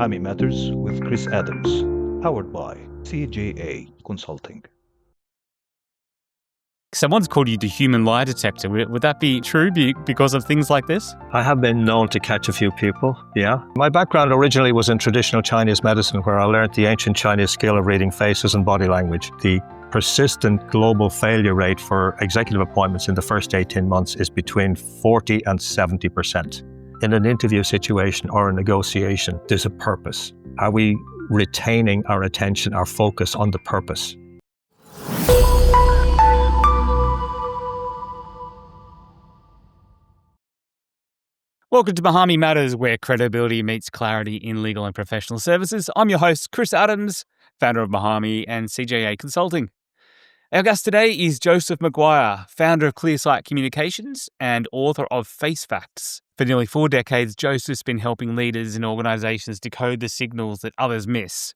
Muhami Matters with Chris Adams, powered by CJA Consulting. Someone's called you the Human Lie Detector. Would that be true because of things like this? I have been known to catch a few people, yeah. My background originally was in traditional Chinese medicine, where I learned the ancient Chinese skill of reading faces and body language. The persistent global failure rate for executive appointments in the first 18 months is between 40 and 70%. In an interview situation or a negotiation, there's a purpose. Are we retaining our attention, our focus on the purpose? Welcome to Muhami Matters, where credibility meets clarity in legal and professional services. I'm your host, Chris Adams, founder of Muhami and CJA Consulting. Our guest today is Joseph McGuire, founder of Clearsight Communications and author of FaceFacts. For nearly 4 decades, Joseph's been helping leaders in organizations decode the signals that others miss.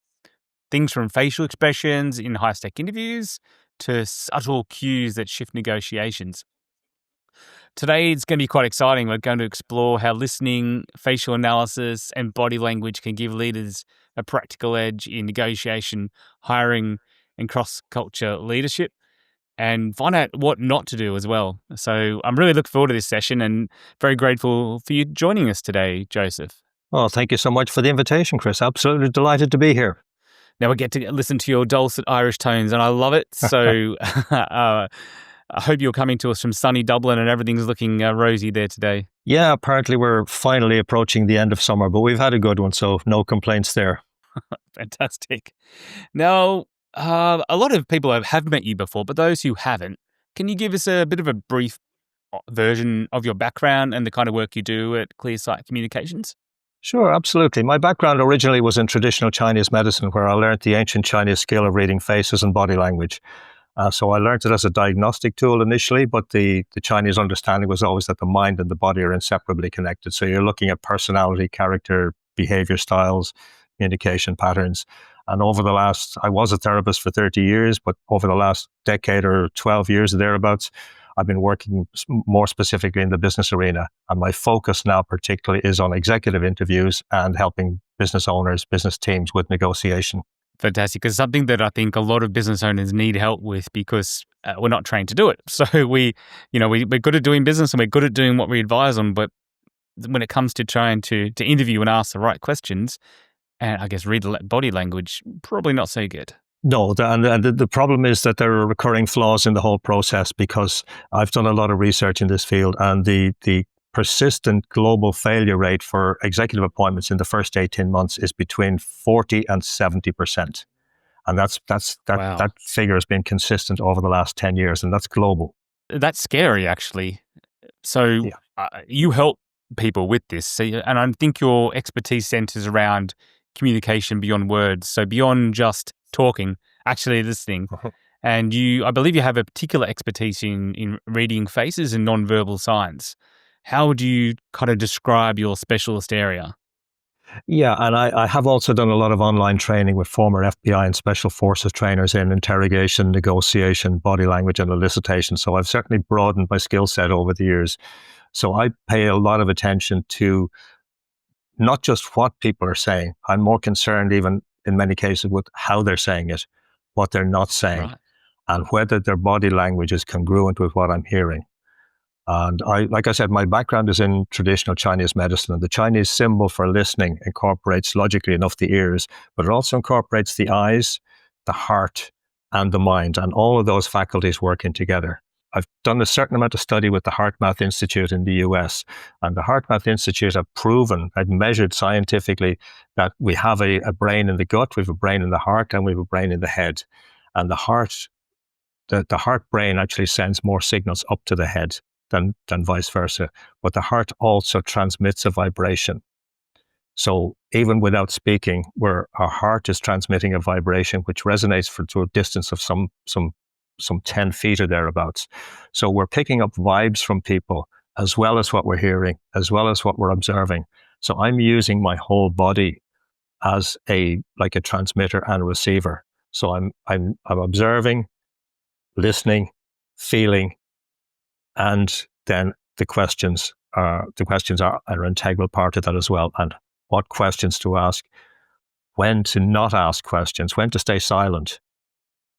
Things from facial expressions in high-stake interviews to subtle cues that shift negotiations. Today, it's going to be quite exciting. We're going to explore how listening, facial analysis, and body language can give leaders a practical edge in negotiation, hiring, and cross-culture leadership, and find out what not to do as well. So I'm really looking forward to this session and very grateful for you joining us today, Joseph. Well, thank you so much for the invitation, Chris. Absolutely delighted to be here. Now we get to listen to your dulcet Irish tones, and I love it. So I hope you're coming to us from sunny Dublin and everything's looking rosy there today. Yeah, apparently we're finally approaching the end of summer, but we've had a good one, so no complaints there. Fantastic. Now, a lot of people have met you before, but those who haven't, can you give us a bit of a brief version of your background and the kind of work you do at Clearsight Communications? Sure, absolutely. My background originally was in traditional Chinese medicine, where I learned the ancient Chinese skill of reading faces and body language. So I learned it as a diagnostic tool initially, but the Chinese understanding was always that the mind and the body are inseparably connected. So you're looking at personality, character, behavior styles, communication patterns. And I was a therapist for 30 years, but over the last decade or 12 years or thereabouts, I've been working more specifically in the business arena. And my focus now particularly is on executive interviews and helping business owners, business teams with negotiation. Fantastic. It's something that I think a lot of business owners need help with because we're not trained to do it. So we're good at doing business and we're good at doing what we advise on. But when it comes to trying to interview and ask the right questions, and I guess read the body language, probably not so good. No, the problem is that there are recurring flaws in the whole process, because I've done a lot of research in this field, and the persistent global failure rate for executive appointments in the first 18 months is between 40 and 70%. And Wow. that figure has been consistent over the last 10 years, and that's global. That's scary, actually. So you help people with this, and I think your expertise centers around communication beyond words. So beyond just talking, actually listening. And I believe you have a particular expertise in reading faces and nonverbal signs. How would you kind of describe your specialist area? Yeah, and I have also done a lot of online training with former FBI and Special Forces trainers in interrogation, negotiation, body language, and elicitation. So I've certainly broadened my skill set over the years. So I pay a lot of attention to not just what people are saying. I'm more concerned, even in many cases, with how they're saying it, what they're not saying, Right. and whether their body language is congruent with what I'm hearing. And like I said, my background is in traditional Chinese medicine, and the Chinese symbol for listening incorporates, logically enough, the ears, but it also incorporates the eyes, the heart, and the mind, and all of those faculties working together. I've done a certain amount of study with the HeartMath Institute in the US, and the HeartMath Institute have measured scientifically that we have a brain in the gut, we have a brain in the heart, and we have a brain in the head. And the heart brain actually sends more signals up to the head than vice versa. But the heart also transmits a vibration. So even without speaking, our heart is transmitting a vibration which resonates to a distance of some 10 feet or thereabouts. So we're picking up vibes from people, as well as what we're hearing, as well as what we're observing. So I'm using my whole body as like a transmitter and receiver. So I'm observing, listening, feeling, and then the questions are an integral part of that as well. And what questions to ask, when to not ask questions, when to stay silent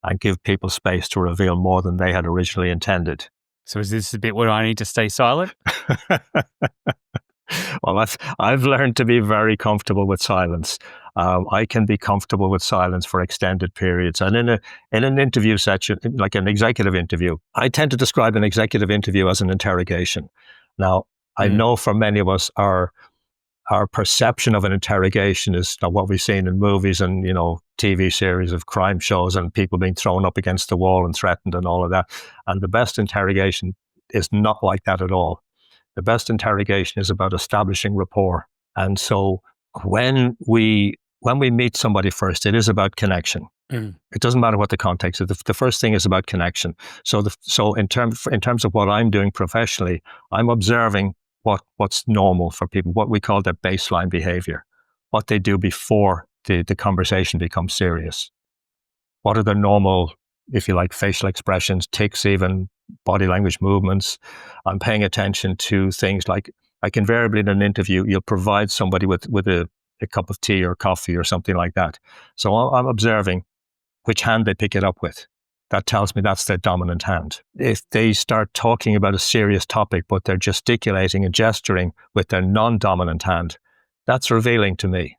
and give people space to reveal more than they had originally intended. So is this the bit where I need to stay silent? Well, I've learned to be very comfortable with silence. I can be comfortable with silence for extended periods. And in an interview session, like an executive interview, I tend to describe an executive interview as an interrogation. Now, I know for many of us, our perception of an interrogation is what we've seen in movies and, TV series of crime shows and people being thrown up against the wall and threatened and all of that. And the best interrogation is not like that at all. The best interrogation is about establishing rapport. And so when we meet somebody first, it is about connection. It doesn't matter what the context is. The first thing is about connection. So in terms of what I'm doing professionally, I'm observing what's normal for people, what we call their baseline behavior, what they do before the conversation becomes serious. What are their normal, if you like, facial expressions, tics, even body language movements. I'm paying attention to things like invariably in an interview, you'll provide somebody with a cup of tea or coffee or something like that. So I'm observing which hand they pick it up with. That tells me that's their dominant hand. If they start talking about a serious topic, but they're gesticulating and gesturing with their non-dominant hand, that's revealing to me.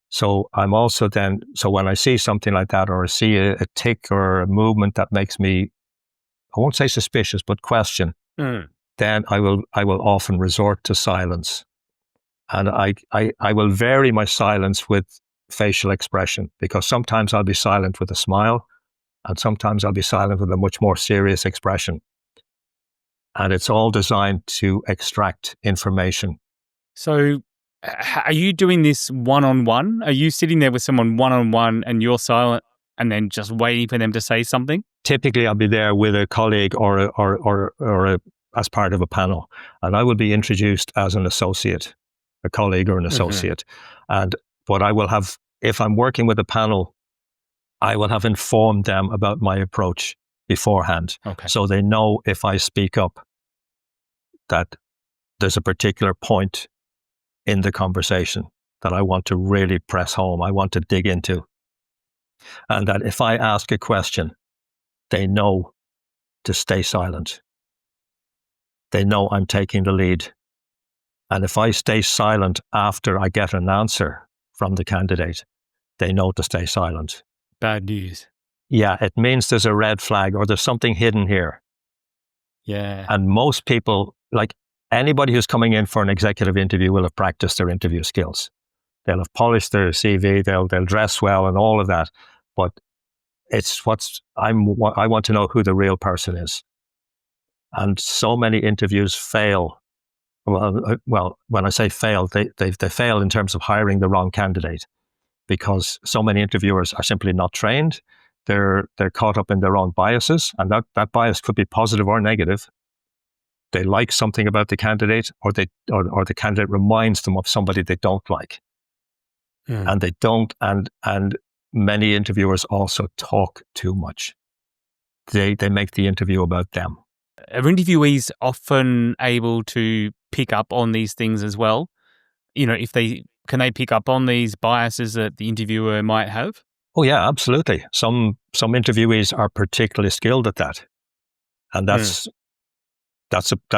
So I'm also so when I see something like that, or see a tic or a movement that makes me, I won't say suspicious, but question, then I will often resort to silence. And I will vary my silence with facial expression, because sometimes I'll be silent with a smile, and sometimes I'll be silent with a much more serious expression. And it's all designed to extract information. So are you doing this one-on-one? Are you sitting there with someone one-on-one and you're silent and then just waiting for them to say something? Typically, I'll be there with a colleague or as part of a panel, and I will be introduced as an associate, a colleague or an associate. But I will have, if I'm working with a panel, I will have informed them about my approach beforehand. Okay. So they know if I speak up that there's a particular point in the conversation that I want to really press home, I want to dig into. And that if I ask a question, they know to stay silent. They know I'm taking the lead. And if I stay silent after I get an answer from the candidate, they know to stay silent. Bad news. Yeah, it means there's a red flag or there's something hidden here. Yeah. And most people, like anybody who's coming in for an executive interview, will have practiced their interview skills. They'll have polished their CV, they'll dress well and all of that. But it's I want to know who the real person is. And so many interviews fail. Well, when I say fail, they fail in terms of hiring the wrong candidate, because so many interviewers are simply not trained. They're caught up in their own biases, and that bias could be positive or negative. They like something about the candidate, or the candidate reminds them of somebody they don't like. And they don't, and many interviewers also talk too much. They make the interview about them. Are interviewees often able to pick up on these things as well? Can they pick up on these biases that the interviewer might have? Oh yeah, absolutely. Some interviewees are particularly skilled at that, and that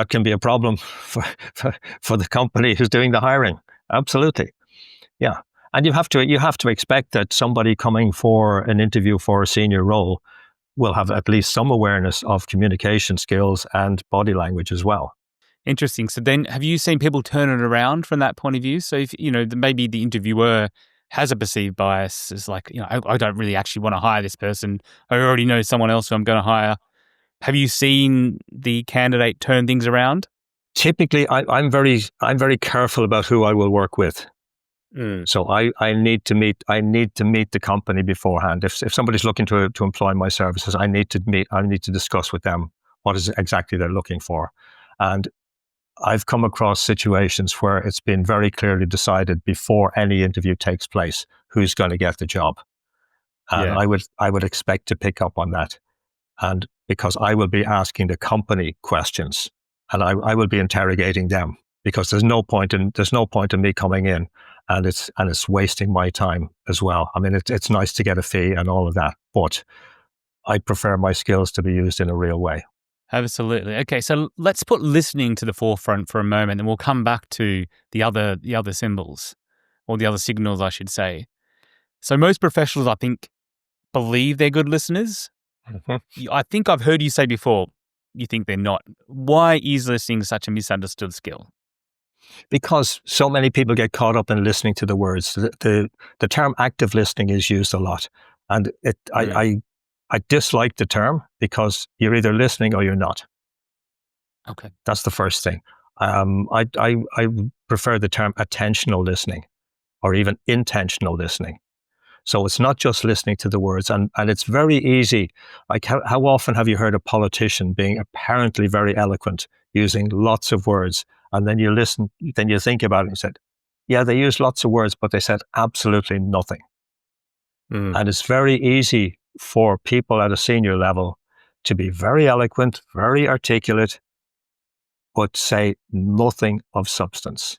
can be a problem for the company who's doing the hiring. Absolutely, yeah. And you have to expect that somebody coming for an interview for a senior role will have at least some awareness of communication skills and body language as well. Interesting. So then, have you seen people turn it around from that point of view? So if maybe the interviewer has a perceived bias, is like, I don't really actually want to hire this person. I already know someone else who I'm going to hire. Have you seen the candidate turn things around? Typically, I'm very careful about who I will work with. So I need to meet the company beforehand. If somebody's looking to employ my services, I need to discuss with them what is exactly they're looking for. And I've come across situations where it's been very clearly decided before any interview takes place who's going to get the job. And I would expect to pick up on that. And because I will be asking the company questions, and I will be interrogating them, because there's no point in me coming in and it's wasting my time as well. I mean, it's nice to get a fee and all of that, but I prefer my skills to be used in a real way. Absolutely. Okay, so let's put listening to the forefront for a moment, and we'll come back to the other symbols, or the other signals, I should say. So most professionals, I think, believe they're good listeners. I think I've heard you say before, you think they're not. Why is listening such a misunderstood skill? Because so many people get caught up in listening to the words. The term active listening is used a lot, and I dislike the term because you're either listening or you're not. Okay, that's the first thing. I prefer the term attentional listening, or even intentional listening. So it's not just listening to the words, and it's very easy. Like how often have you heard a politician being apparently very eloquent, using lots of words, and then you listen, then you think about it and said, yeah, they used lots of words, but they said absolutely nothing. And it's very easy for people at a senior level to be very eloquent, very articulate, but say nothing of substance.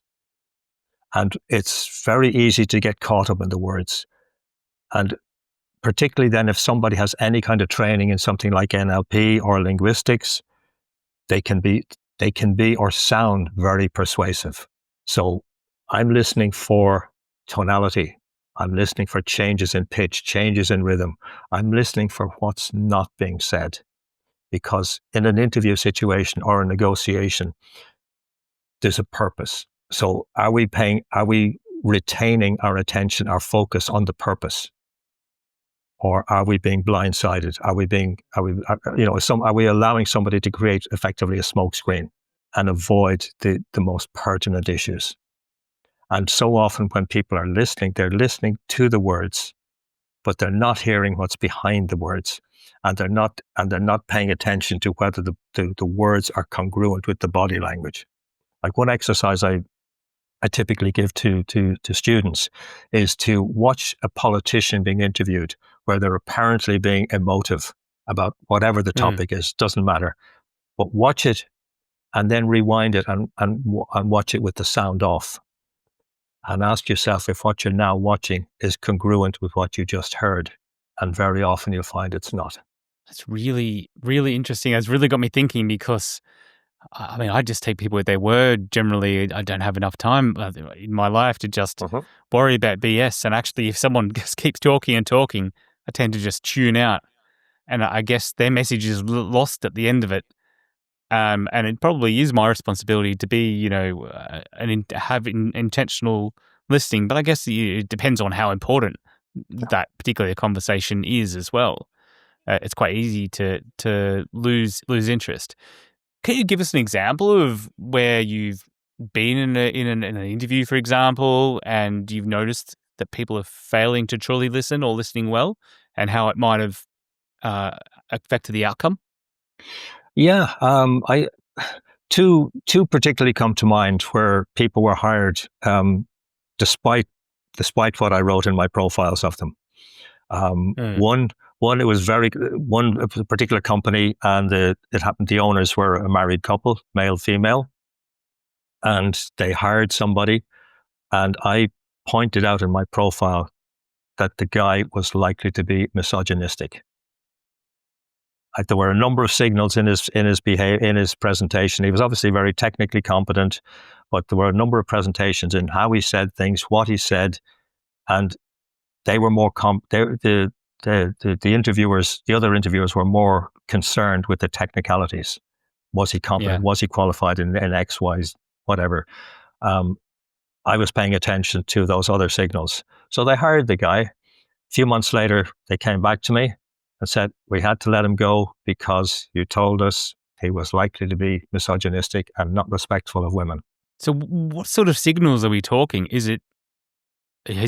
And it's very easy to get caught up in the words. And particularly then if somebody has any kind of training in something like NLP or linguistics, they can be or sound very persuasive. So I'm listening for tonality. I'm listening for changes in pitch, changes in rhythm. I'm listening for what's not being said. Because in an interview situation or a negotiation, there's a purpose. So are we retaining our attention, our focus on the purpose? Or are we being blindsided? Are we allowing somebody to create effectively a smokescreen and avoid the most pertinent issues? And so often when people are listening, they're listening to the words, but they're not hearing what's behind the words. And they're not paying attention to whether the words are congruent with the body language. Like one exercise I typically give to students is to watch a politician being interviewed where they're apparently being emotive about whatever the topic is, doesn't matter. But watch it and then rewind it and watch it with the sound off. And ask yourself if what you're now watching is congruent with what you just heard. And very often you'll find it's not. That's really, really interesting. It's really got me thinking because, I mean, I just take people at their word. Generally, I don't have enough time in my life to just worry about BS. And actually, if someone just keeps talking and talking, I tend to just tune out. And I guess their message is lost at the end of it. And it probably is my responsibility to be, have intentional listening. But I guess it depends on how important that particular conversation is as well. It's quite easy to lose interest. Can you give us an example of where you've been in an interview, for example, and you've noticed that people are failing to truly listen or listening well, and how it might have affected the outcome? Yeah, two particularly come to mind where people were hired despite what I wrote in my profiles of them. One, it was a particular company, and it happened the owners were a married couple, male, female, and they hired somebody, and I pointed out in my profile that the guy was likely to be misogynistic. There were a number of signals in his presentation. He was obviously very technically competent, but there were a number of presentations in how he said things, what he said, and they were more the other interviewers were more concerned with the technicalities. Was he competent? Yeah. Was he qualified in X, Y, whatever? I was paying attention to those other signals. So they hired the guy. A few months later, they came back to me and said, we had to let him go because you told us he was likely to be misogynistic and not respectful of women. So what sort of signals are we talking? Has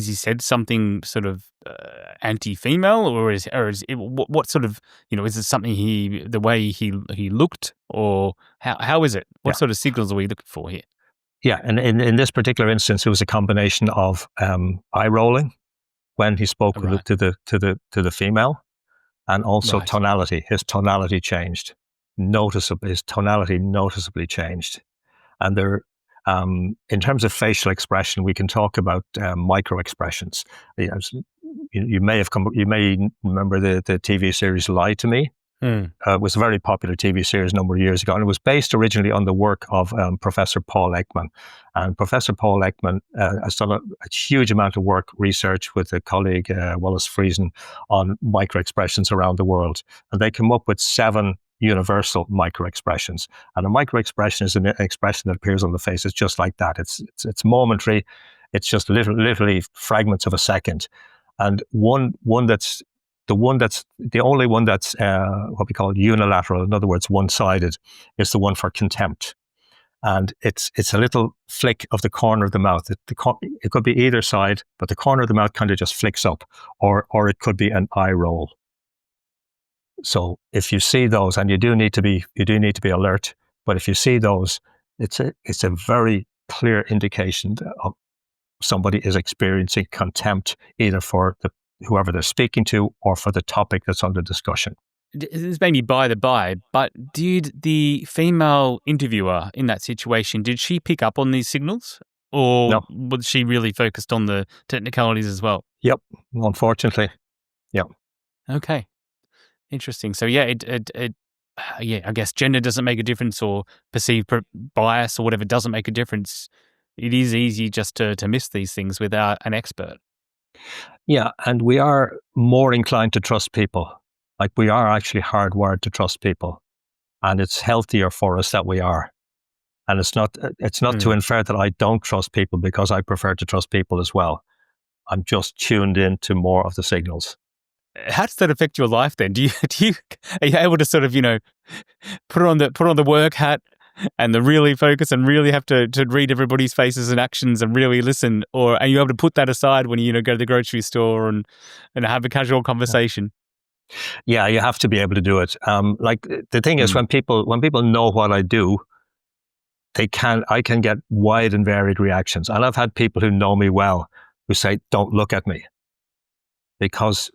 he said something sort of anti-female, or is it, what sort of, is it something the way he looked, or how is it? What sort of signals are we looking for here? Yeah, and in this particular instance, it was a combination of eye rolling when he spoke to the female, and also tonality. His tonality changed noticeably. His tonality noticeably changed, and In terms of facial expression, we can talk about micro expressions. You may remember the TV series Lie to Me. It was a very popular TV series a number of years ago, and it was based originally on the work of Professor Paul Ekman. And Professor Paul Ekman has done a huge amount of work, research with a colleague, Wallace Friesen, on microexpressions around the world. And they come up with 7 universal microexpressions. And a microexpression is an expression that appears on the face. It's just like that. It's momentary. It's just literally fragments of a second. And the only one that's what we call unilateral, in other words, one-sided, is the one for contempt. And it's a little flick of the corner of the mouth. It could be either side, but the corner of the mouth kind of just flicks up, or it could be an eye roll. So if you see those, and you do need to be alert, but if you see those, it's a very clear indication of somebody is experiencing contempt, either for whoever they're speaking to or for the topic that's under discussion. This may be by the by, but did the female interviewer in that situation, did she pick up on these signals? Or No. was she really focused on the technicalities as well? Yep, unfortunately. Yep. Okay. Interesting. So yeah, I guess gender doesn't make a difference, or perceived bias or whatever doesn't make a difference. It is easy just to miss these things without an expert. Yeah, and we are more inclined to trust people. Like, we are actually hardwired to trust people, and it's healthier for us that we are. And it's not to infer that I don't trust people, because I prefer to trust people as well. I'm just tuned in to more of the signals. How does that affect your life then? Are you able to sort of, put on the work hat and the really focus and really have to read everybody's faces and actions and really listen? Or are you able to put that aside when you go to the grocery store and have a casual conversation? Yeah, you have to be able to do it. Like, the thing is, when people know what I do, I can get wide and varied reactions. And I've had people who know me well who say, "Don't look at me." Because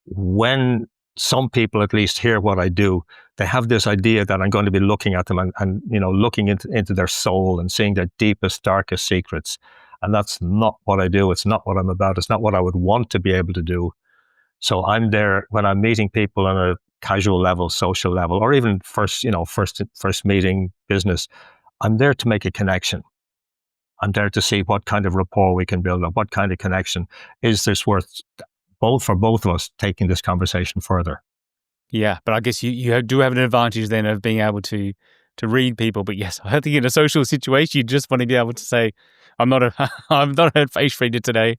when some people at least hear what I do, they have this idea that I'm going to be looking at them and looking into their soul and seeing their deepest, darkest secrets. And that's not what I do. It's not what I'm about. It's not what I would want to be able to do. So I'm there when I'm meeting people on a casual level, social level, or even first meeting, business. I'm there to make a connection. I'm there to see what kind of rapport we can build up, what kind of connection. Is this worth for both of us taking this conversation further? Yeah, but I guess you do have an advantage then of being able to read people. But yes, I think in a social situation, you just want to be able to say, I'm not a face reader today.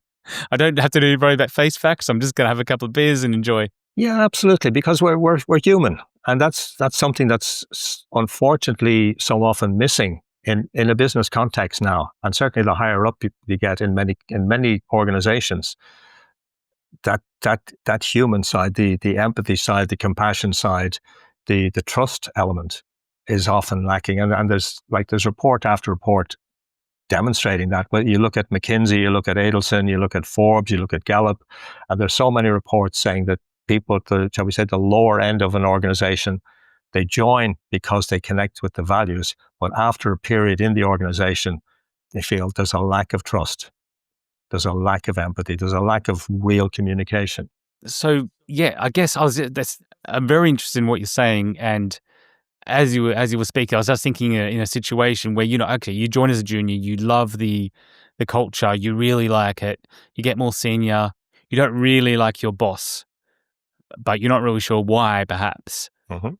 I don't have to worry about FaceFacts. I'm just going to have a couple of beers and enjoy. Yeah, absolutely, because we're human, and that's something that's unfortunately so often missing in a business context now, and certainly the higher up you get in many organizations. That human side, the empathy side, the compassion side, the trust element is often lacking, and there's report after report demonstrating that. When you look at McKinsey, you look at Adelson, you look at Forbes, you look at Gallup, and there's so many reports saying that people at the lower end of an organization, they join because they connect with the values, but after a period in the organization, they feel there's a lack of trust. There's a lack of empathy. There's a lack of real communication. So yeah, I guess I'm very interested in what you're saying. And as you were speaking, I was just thinking in a situation where, okay, you join as a junior, you love the culture, you really like it, you get more senior, you don't really like your boss, but you're not really sure why, perhaps. Mm-hmm.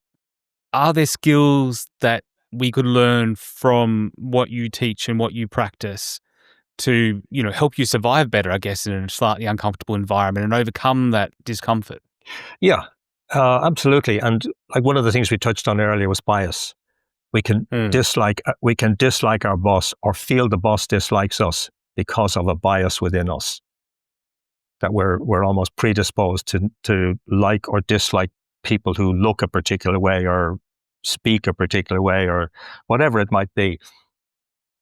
Are there skills that we could learn from what you teach and what you practice to, help you survive better, I guess, in a slightly uncomfortable environment and overcome that discomfort? Yeah, absolutely. And like, one of the things we touched on earlier was bias. We can dislike our boss, or feel the boss dislikes us because of a bias within us, that we're almost predisposed to like or dislike people who look a particular way or speak a particular way or whatever it might be.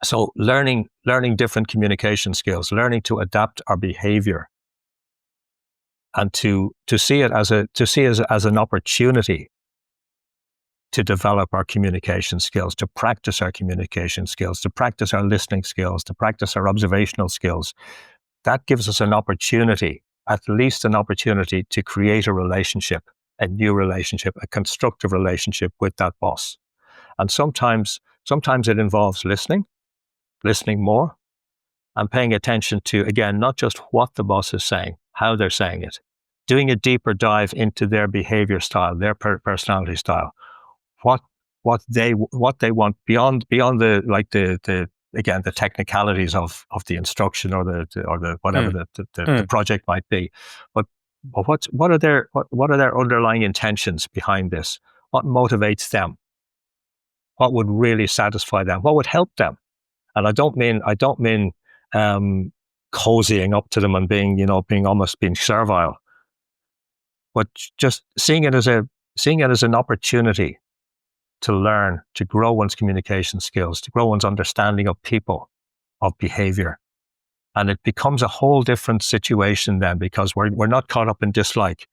So learning different communication skills, learning to adapt our behavior, and to see it as an opportunity to develop our communication skills, to practice our communication skills, to practice our listening skills, to practice our observational skills. That gives us an opportunity, at least an opportunity, to create a relationship, a new relationship, a constructive relationship with that boss. And sometimes it involves listening more, and paying attention to, again, not just what the boss is saying, how they're saying it, doing a deeper dive into their behavior style, their personality style, what they want beyond the again, the technicalities of the instruction or the whatever the project might be, but what are their underlying intentions behind this? What motivates them? What would really satisfy them? What would help them? And I don't mean cozying up to them and being servile, but just seeing it as an opportunity to learn, to grow one's communication skills, to grow one's understanding of people, of behavior. And it becomes a whole different situation then, because we're not caught up in dislike.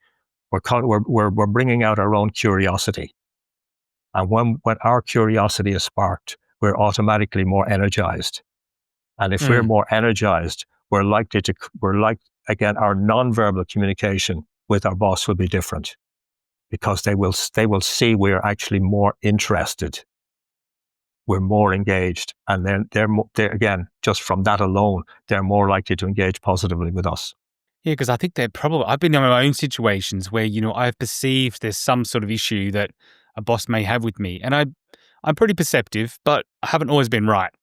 We're bringing out our own curiosity. And when our curiosity is sparked, we're automatically more energized. And if we're more energized, our nonverbal communication with our boss will be different, because they will see we're actually more interested, we're more engaged, and then they're again, just from that alone, they're more likely to engage positively with us. Yeah, because I think I've been in my own situations where, I've perceived there's some sort of issue that a boss may have with me, and I'm pretty perceptive, but I haven't always been right.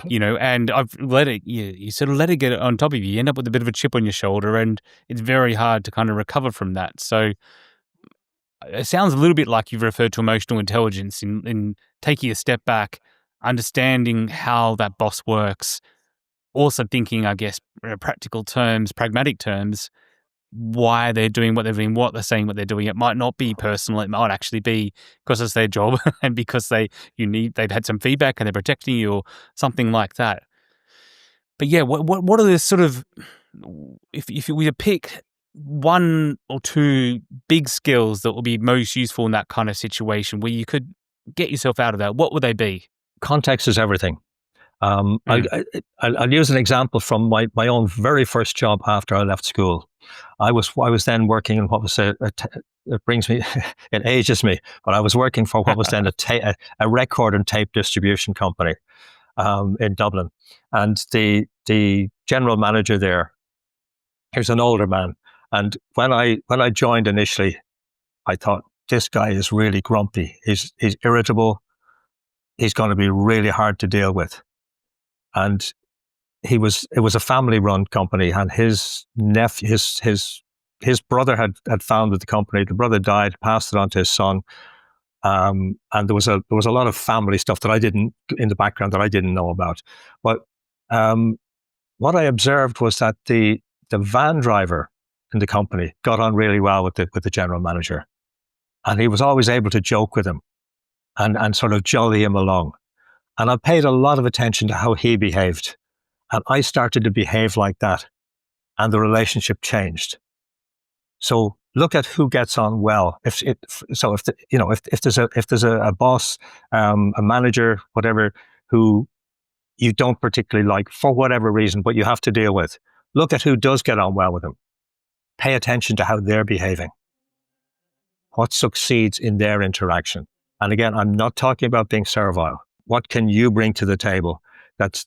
And I've let it, you sort of let it get on top of you. You end up with a bit of a chip on your shoulder, and it's very hard to kind of recover from that. So it sounds a little bit like you've referred to emotional intelligence in taking a step back, understanding how that boss works, also thinking, I guess, practical terms, pragmatic terms, why they're doing what they're doing, what they're saying, what they're doing. It might not be personal. It might actually be because it's their job and because they've had some feedback and they're protecting you or something like that. But yeah, what are the sort of, if you were to pick one or two big skills that will be most useful in that kind of situation where you could get yourself out of that, what would they be? Context is everything. I'll use an example from my own very first job after I left school. I was then working in what was it ages me, but I was working for what was then a record and tape distribution company in Dublin, and the general manager there, he was an older man, and when I joined initially, I thought, this guy is really grumpy. He's irritable. He's going to be really hard to deal with. And it was a family-run company, and his nephew, his brother had founded the company. The brother died, passed it on to his son, and there was a lot of family stuff that I didn't know about. But what I observed was that the van driver in the company got on really well with the general manager, and he was always able to joke with him and sort of jolly him along. And I paid a lot of attention to how he behaved. And I started to behave like that. And the relationship changed. So look at who gets on well. If there's a boss, a manager, whatever, who you don't particularly like for whatever reason, but you have to deal with, look at who does get on well with them. Pay attention to how they're behaving. What succeeds in their interaction. And again, I'm not talking about being servile. What can you bring to the table that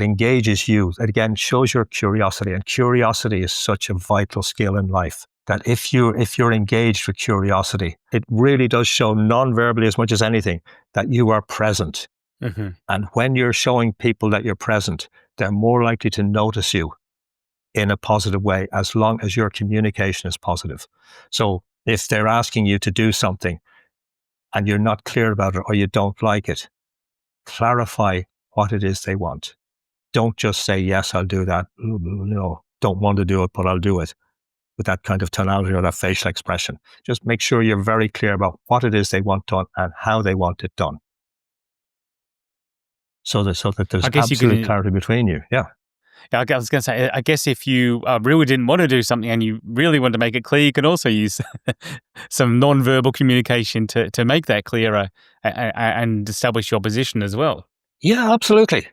engages you? That again shows your curiosity, and curiosity is such a vital skill in life. That if you're engaged with curiosity, it really does show non-verbally as much as anything that you are present. Mm-hmm. And when you're showing people that you're present, they're more likely to notice you in a positive way, as long as your communication is positive. So if they're asking you to do something and you're not clear about it or you don't like it, clarify what it is they want. Don't just say, yes, I'll do that. No, don't want to do it, but I'll do it, with that kind of tonality or that facial expression. Just make sure you're very clear about what it is they want done and how they want it done. So that there's absolute clarity between you. Yeah. Yeah, I was going to say, I guess if you really didn't want to do something and you really want to make it clear, you can also use some non-verbal communication to make that clearer and establish your position as well. Yeah, absolutely.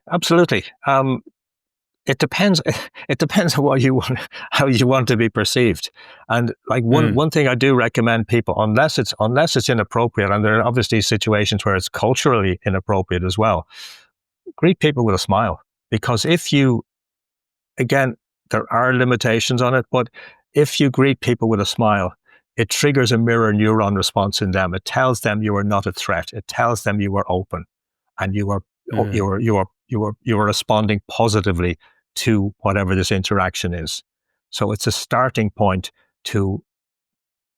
It depends. It depends on what you want, how you want to be perceived. And like one thing I do recommend people, unless it's inappropriate, and there are obviously situations where it's culturally inappropriate as well, greet people with a smile. Because if you, again, there are limitations on it, but if you greet people with a smile, it triggers a mirror neuron response in them. It tells them you are not a threat. It tells them you are open, and you are responding positively to whatever this interaction is. So it's a starting point to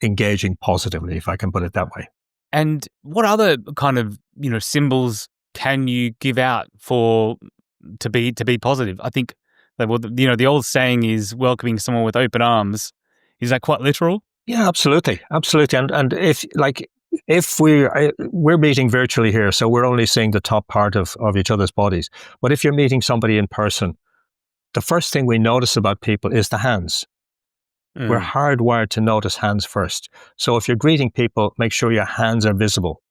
engaging positively, if I can put it that way. And what other kind of symbols can you give out to be positive? I think that the old saying is welcoming someone with open arms. Is that quite literal? Yeah, absolutely. And if we're meeting virtually here, so we're only seeing the top part of each other's bodies. But if you're meeting somebody in person, the first thing we notice about people is the hands. We're hardwired to notice hands first. So if you're greeting people, make sure your hands are visible.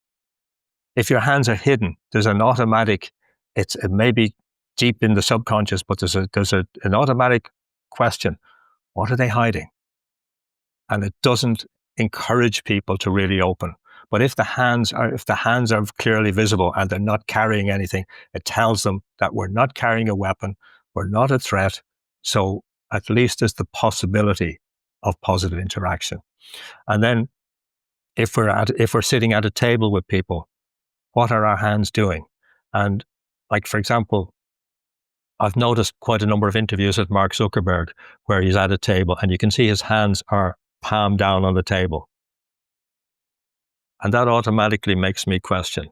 If your hands are hidden, there's an automatic, it may be deep in the subconscious, but there's an automatic question. What are they hiding? And it doesn't encourage people to really open. But if the hands are clearly visible and they're not carrying anything, it tells them that we're not carrying a weapon, we're not a threat. So at least there's the possibility of positive interaction. And then if we're sitting at a table with people, what are our hands doing? And like, for example, I've noticed quite a number of interviews with Mark Zuckerberg where he's at a table and you can see his hands are palm down on the table. And that automatically makes me question,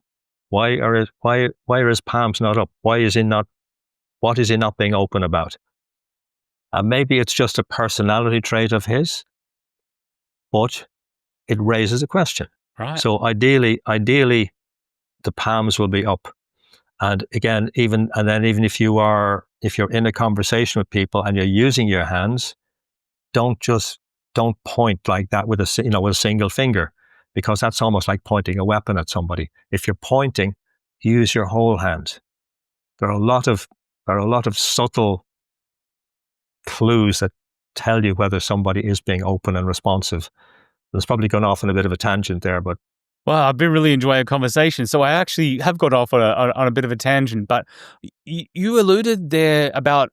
why are his palms not up? What is he not being open about? And maybe it's just a personality trait of his, but it raises a question. Right. So ideally, the palms will be up. And again, even if you're in a conversation with people and you're using your hands, don't point like that with a single finger, because that's almost like pointing a weapon at somebody. If you're pointing, use your whole hand. There are a lot of subtle clues that tell you whether somebody is being open and responsive. It's probably gone off on a bit of a tangent there, but well, I've been really enjoying the conversation. So I actually have got off on a bit of a tangent, but you alluded there about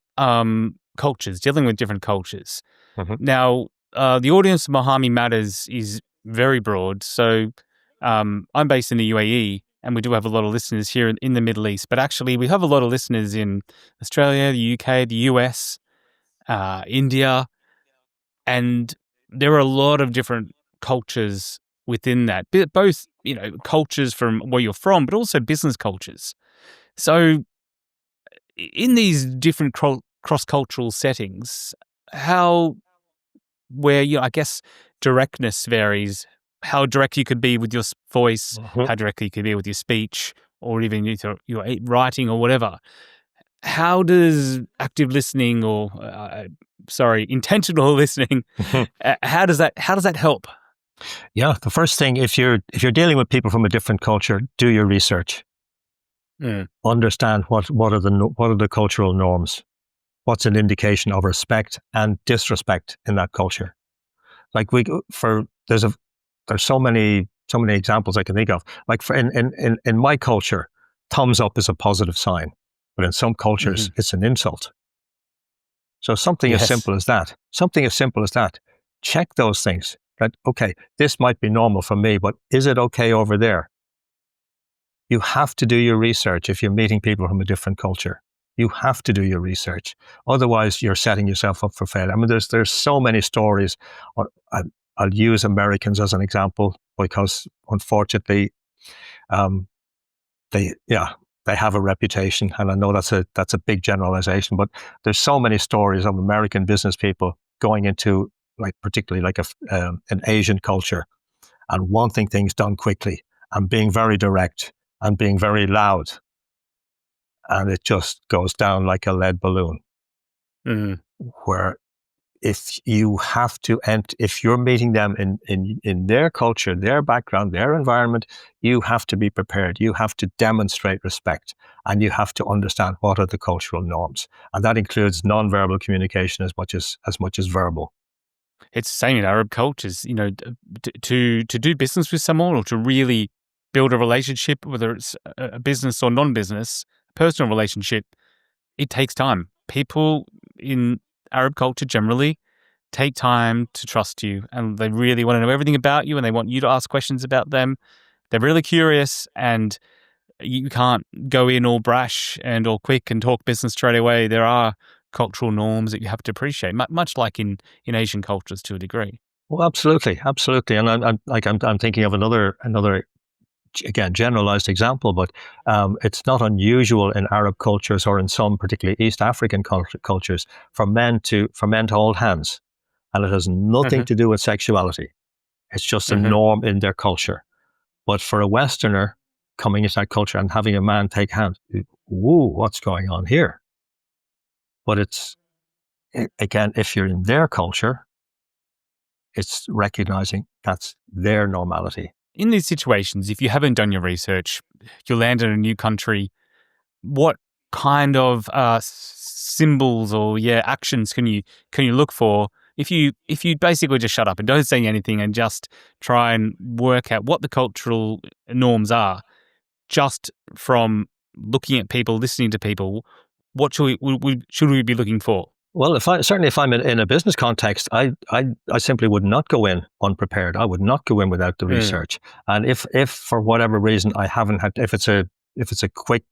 cultures, dealing with different cultures. Mm-hmm. Now, the audience of Muhami Matters is very broad. So I'm based in the UAE, and we do have a lot of listeners here in the Middle East. But actually, we have a lot of listeners in Australia, the UK, the US, India, and there are a lot of different cultures within that, both cultures from where you're from, but also business cultures. So in these different cross-cultural settings, I guess directness varies, how direct you could be with your voice, how direct you could be with your speech, or even your writing or whatever. How does active listening or intentional listening, how does that help? Yeah, the first thing, if you're dealing with people from a different culture, do your research. Understand what are the cultural norms. What's an indication of respect and disrespect in that culture? Like there's so many examples I can think of. Like in my culture, thumbs up is a positive sign, but in some cultures it's an insult. So something as simple as that. Check those things. That, okay, this might be normal for me, but is it okay over there? You have to do your research if you're meeting people from a different culture. You have to do your research. Otherwise, you're setting yourself up for failure. I mean, there's so many stories. I'll use Americans as an example because, unfortunately, they have a reputation, and I know that's a big generalization. But there's so many stories of American business people going into particularly an Asian culture and wanting things done quickly and being very direct and being very loud. And it just goes down like a lead balloon. where if you're meeting them in their culture, their background, their environment, you have to be prepared. You have to demonstrate respect, and you have to understand what are the cultural norms. And that includes nonverbal communication as much as verbal. It's the same in Arab cultures, to do business with someone or to really build a relationship, whether it's a business or non-business, personal relationship, it takes time. People in Arab culture generally take time to trust you, and they really want to know everything about you, and they want you to ask questions about them. They're really curious, and you can't go in all brash and all quick and talk business straight away. There are cultural norms that you have to appreciate, much like in Asian cultures to a degree. Well, absolutely. And I'm thinking of another again generalized example, but it's not unusual in Arab cultures or in some particularly East African cultures for men to hold hands, and it has nothing to do with sexuality. It's just a norm in their culture. But for a Westerner coming into that culture and having a man take hand, whoa, what's going on here? But it's, again, if you're in their culture, it's recognizing that's their normality. In these situations, if you haven't done your research, you land in a new country, what kind of symbols or actions can you look for if you basically just shut up and don't say anything and just try and work out what the cultural norms are just from looking at people, listening to people? What should we be looking for? Well, if I'm in a business context, I simply would not go in unprepared. I would not go in without the research. And if for whatever reason I haven't had, if it's a quick,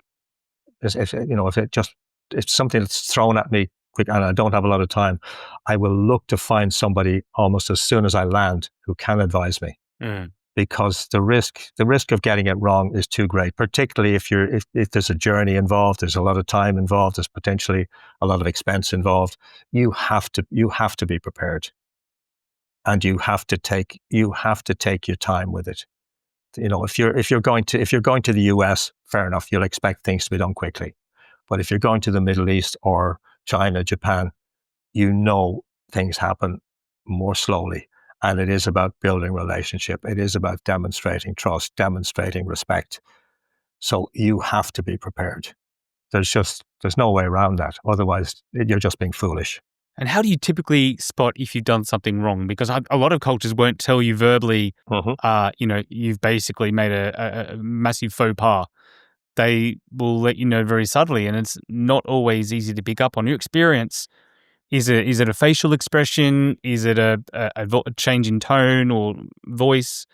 if something that's thrown at me quick and I don't have a lot of time, I will look to find somebody almost as soon as I land who can advise me. Because the risk of getting it wrong is too great, particularly if there's a journey involved, there's a lot of time involved, there's potentially a lot of expense involved. You have to be prepared, and you have to take your time with it. If you're going to the US, fair enough, you'll expect things to be done quickly. But if you're going to the Middle East or China, Japan, things happen more slowly. And it is about building relationship. It is about demonstrating trust, demonstrating respect. So you have to be prepared. There's no way around that. Otherwise, you're just being foolish. And how do you typically spot if you've done something wrong? Because a lot of cultures won't tell you verbally, you've basically made a massive faux pas. They will let you know very subtly, and it's not always easy to pick up on. Your experience, is it a facial expression? Is it a change in tone or voice,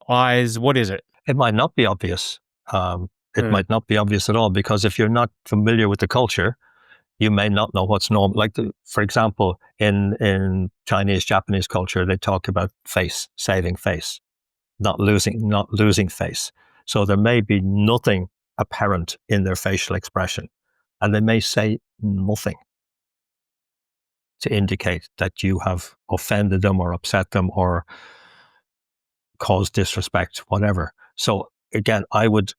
eyes? What is it? It might not be obvious. It might not be obvious at all, because if you're not familiar with the culture, you may not know what's normal. Like, for example, in Chinese, Japanese culture, they talk about saving face, not losing face. So there may be nothing apparent in their facial expression, and they may say nothing to indicate that you have offended them or upset them or caused disrespect, whatever. So again, I would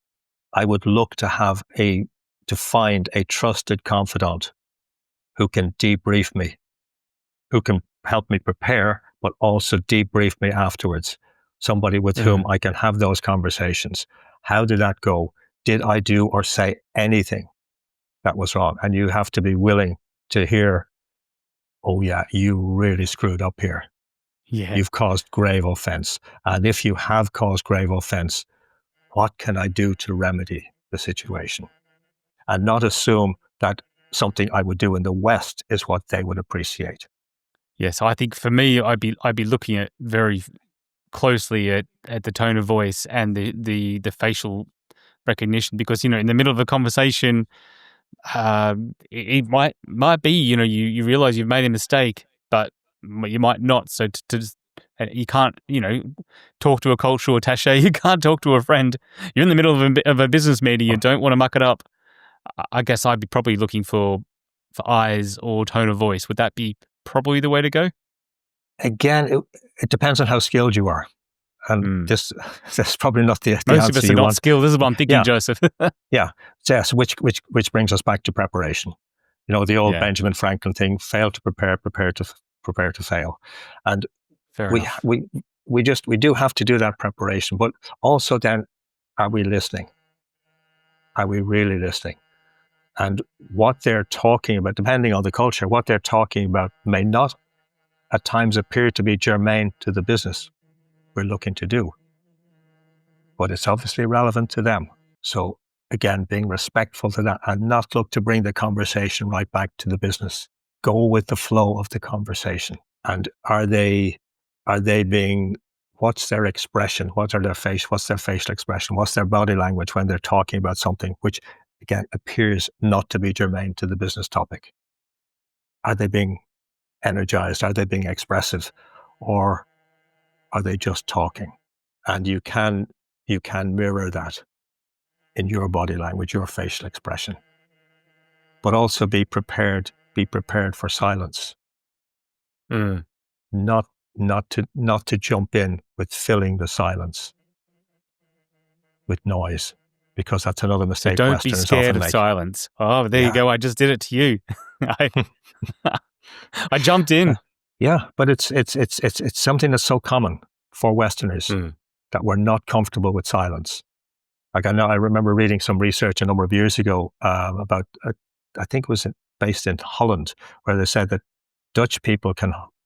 look to find a trusted confidant who can debrief me, who can help me prepare, but also debrief me afterwards. Somebody with whom I can have those conversations. How did that go? Did I do or say anything that was wrong? And you have to be willing to hear, oh yeah, you really screwed up here. Yeah. You've caused grave offense. And if you have caused grave offense, what can I do to remedy the situation? And not assume that something I would do in the West is what they would appreciate. Yeah, so I think for me, I'd be looking at very closely at the tone of voice and the facial recognition, because in the middle of a conversation, it might be you realize you've made a mistake, but you might not. So you can't talk to a cultural attaché. You can't talk to a friend. You're in the middle of a business meeting. You don't want to muck it up. I guess I'd be probably looking for eyes or tone of voice. Would that be probably the way to go? Again, it depends on how skilled you are. And that's probably not the Most answer of us you are not want. skilled. This is what I'm thinking, Joseph. Yeah. Yes, which brings us back to preparation. The old Yeah. Benjamin Franklin thing: fail to prepare, prepare to fail. And Fair we enough. we do have to do that preparation, but also then, are we listening? Are we really listening? And what they're talking about, depending on the culture, what they're talking about may not at times appear to be germane to the business we're looking to do, but it's obviously relevant to them. So again, being respectful to that and not look to bring the conversation right back to the business. Go with the flow of the conversation. And are they being, what's their expression? What's their facial expression? What's their body language when they're talking about something which, again, appears not to be germane to the business topic? Are they being energized? Are they being expressive? Or are they just talking? And you can mirror that in your body language, your facial expression. But also be prepared for silence. Not to jump in with filling the silence with noise, because that's another So mistake don't be Westerners scared often of make. silence. Oh, there you go. I just did it to you. I jumped in. Yeah, but it's something that's so common for Westerners that we're not comfortable with silence. Like I remember reading some research a number of years ago about, I think it was based in Holland, where they said that Dutch people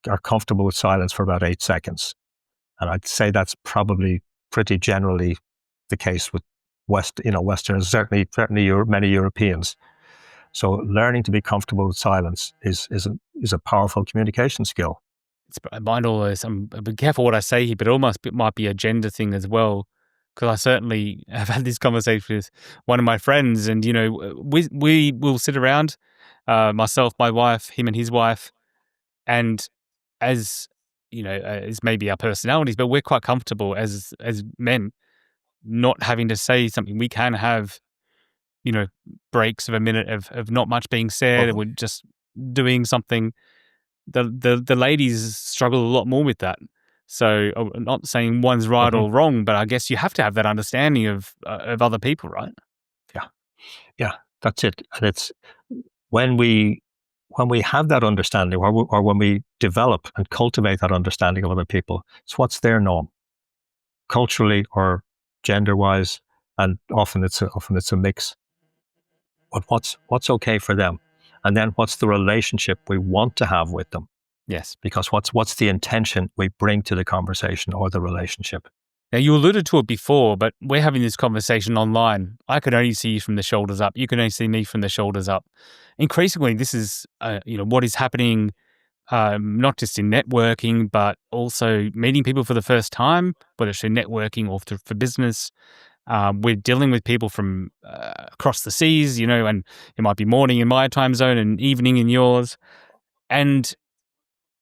are comfortable with silence for about 8 seconds. And I'd say that's probably pretty generally the case with Westerners, certainly many Europeans. So learning to be comfortable with silence is a powerful communication skill. It's mind all this. I'm be careful what I say here, but it might be a gender thing as well. Because I certainly have had this conversation with one of my friends, and we will sit around, myself, my wife, him and his wife, and as as maybe our personalities, but we're quite comfortable as men not having to say something. We can have breaks of a minute of not much being said, and we're just doing something. The ladies struggle a lot more with that. So I'm not saying one's right or wrong, but I guess you have to have that understanding of other people, right? Yeah, that's it. And it's when we have that understanding, or when we develop and cultivate that understanding of other people, it's what's their norm, culturally or gender-wise, and often it's a mix. But what's okay for them, and then what's the relationship we want to have with them? Yes. Because what's the intention we bring to the conversation or the relationship? Now, you alluded to it before, but we're having this conversation online. I can only see you from the shoulders up. You can only see me from the shoulders up. Increasingly, this is what is happening, not just in networking, but also meeting people for the first time, whether it's through networking or for business. We're dealing with people from across the seas, and it might be morning in my time zone and evening in yours. And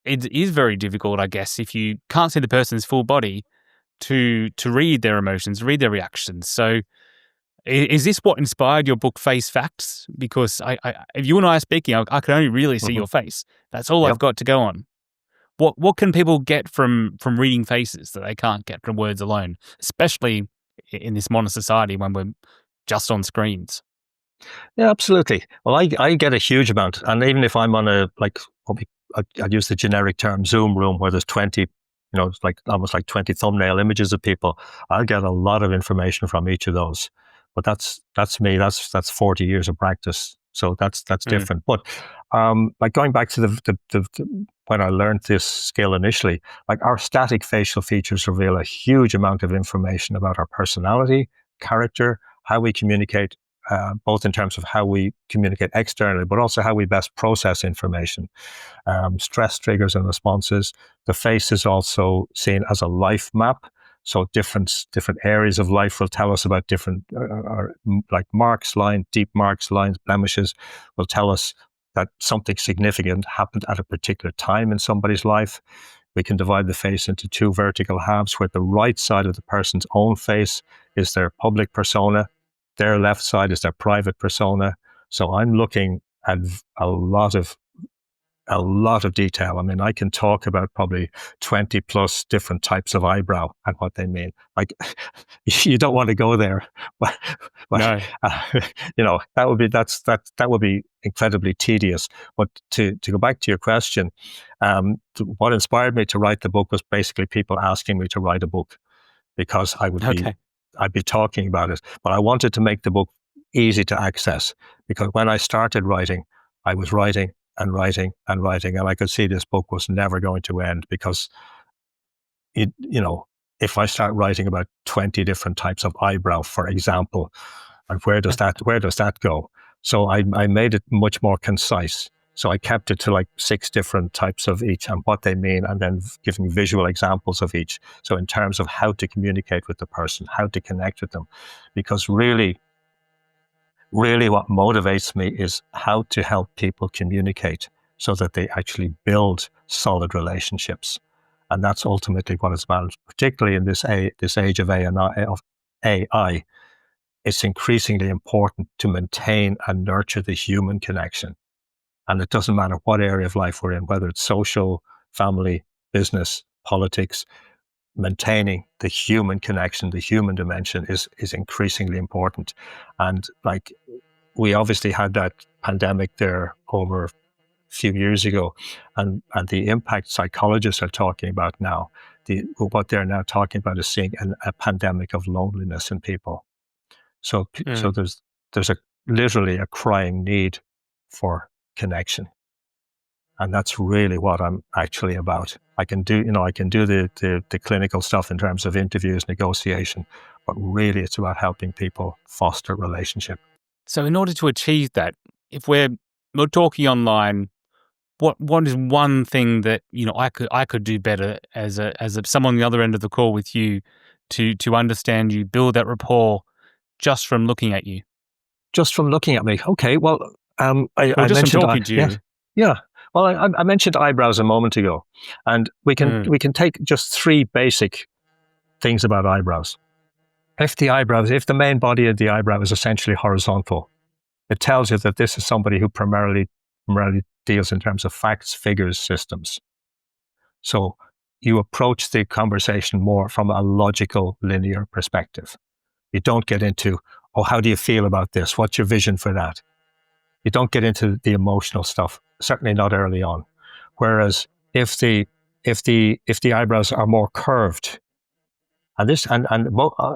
it is very difficult, I guess, if you can't see the person's full body to read their emotions, read their reactions. So is this what inspired your book, FaceFacts? Because if you and I are speaking, I can only really see your face. That's all I've got to go on. What can people get from reading faces that they can't get from words alone, especially in this modern society when we're just on screens? Yeah, absolutely. Well, I get a huge amount, and even if I'm on I'd use the generic term Zoom room where there's 20, it's like almost like 20 thumbnail images of people, I'll get a lot of information from each of those. But that's me. That's 40 years of practice. So that's different. But like going back to the when I learned this skill initially, like our static facial features reveal a huge amount of information about our personality, character, how we communicate, both in terms of how we communicate externally, but also how we best process information, stress triggers and responses. The face is also seen as a life map. So different areas of life will tell us about different, like deep marks, lines, blemishes will tell us that something significant happened at a particular time in somebody's life. We can divide the face into two vertical halves, where the right side of the person's own face is their public persona. Their left side is their private persona. So I'm looking at a lot of a lot of detail. I mean, I can talk about probably 20 plus different types of eyebrow and what they mean. Like, you don't want to go there, but No. that would be incredibly tedious. But to go back to your question, what inspired me to write the book was basically people asking me to write a book, because I'd be talking about it. But I wanted to make the book easy to access, because when I started writing, I was writing and writing and writing, and I could see this book was never going to end, because if I start writing about 20 different types of eyebrow, for example, and where does that go? So I made it much more concise. So I kept it to like 6 different types of each and what they mean, and then giving visual examples of each. So in terms of how to communicate with the person, how to connect with them, because really what motivates me is how to help people communicate so that they actually build solid relationships. And that's ultimately what it's about, particularly in this age of AI. It's increasingly important to maintain and nurture the human connection. And it doesn't matter what area of life we're in, whether it's social, family, business, politics, maintaining the human connection, the human dimension is increasingly important. And like, we obviously had that pandemic there over a few years ago, and the impact psychologists are talking about now, what they're now talking about is seeing a pandemic of loneliness in people. So there's literally a crying need for connection. And that's really what I'm actually about. I can do the clinical stuff in terms of interviews, negotiation, but really it's about helping people foster relationship. So in order to achieve that, if we're talking online, what is one thing that I could do better as someone on the other end of the call with you to understand you, build that rapport just from looking at you? Just from looking at me, okay. Well, I just mentioned from talking to you. Yeah. Well, I mentioned eyebrows a moment ago, and we can take just 3 basic things about eyebrows. If the main body of the eyebrow is essentially horizontal, it tells you that this is somebody who primarily deals in terms of facts, figures, systems. So you approach the conversation more from a logical, linear perspective. You don't get into, oh, how do you feel about this? What's your vision for that? You don't get into the emotional stuff, certainly not early on. Whereas if the eyebrows are more curved, and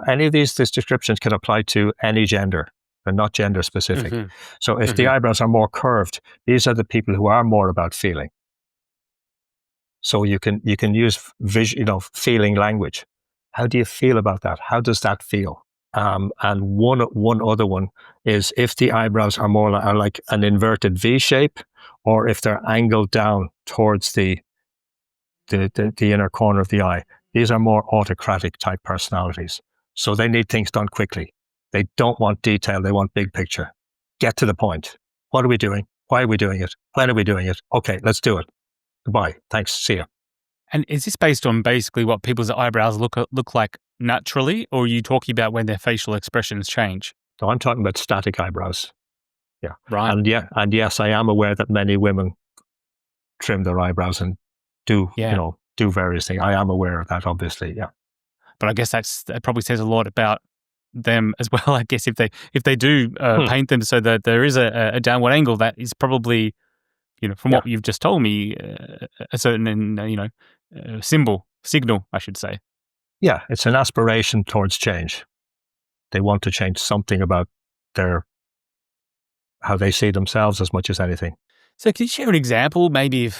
any of these descriptions can apply to any gender. They're not gender specific. Mm-hmm. So if the eyebrows are more curved, these are the people who are more about feeling. So you can use feeling language. How do you feel about that? How does that feel? And one other one is if the eyebrows are more like an inverted V shape, or if they're angled down towards the inner corner of the eye. These are more autocratic type personalities. So they need things done quickly. They don't want detail. They want big picture. Get to the point. What are we doing? Why are we doing it? When are we doing it? Okay, let's do it. Goodbye. Thanks. See you. And is this based on basically what people's eyebrows look like naturally, or are you talking about when their facial expressions change? So I'm talking about static eyebrows. Yeah. Right. And yes, I am aware that many women trim their eyebrows and do various things. I am aware of that, obviously. Yeah. But I guess that probably says a lot about them as well. I guess if they do paint them so that there is a downward angle, that is probably, from what you've just told me, a certain signal, I should say. Yeah, it's an aspiration towards change. They want to change something about how they see themselves as much as anything. So can you share an example, maybe of